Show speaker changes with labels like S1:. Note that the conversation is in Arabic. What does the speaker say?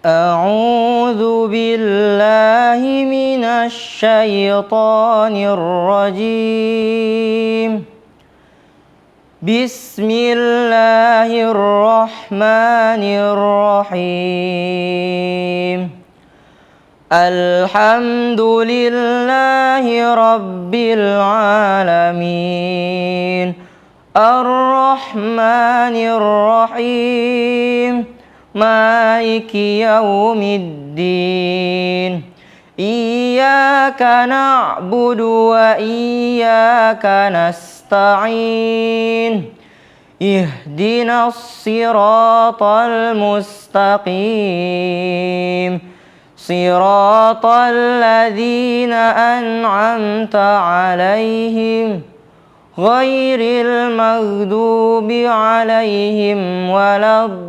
S1: أعوذ بالله من الشيطان الرجيم. بسم الله الرحمن الرحيم. الحمد لله رب العالمين. الرحمن الرحيم. مالك يوم الدين. إياك نعبد وإياك نستعين. اهدنا الصراط المستقيم. صراط الذين أنعمت عليهم غير المغضوب عليهم ولا الضالين.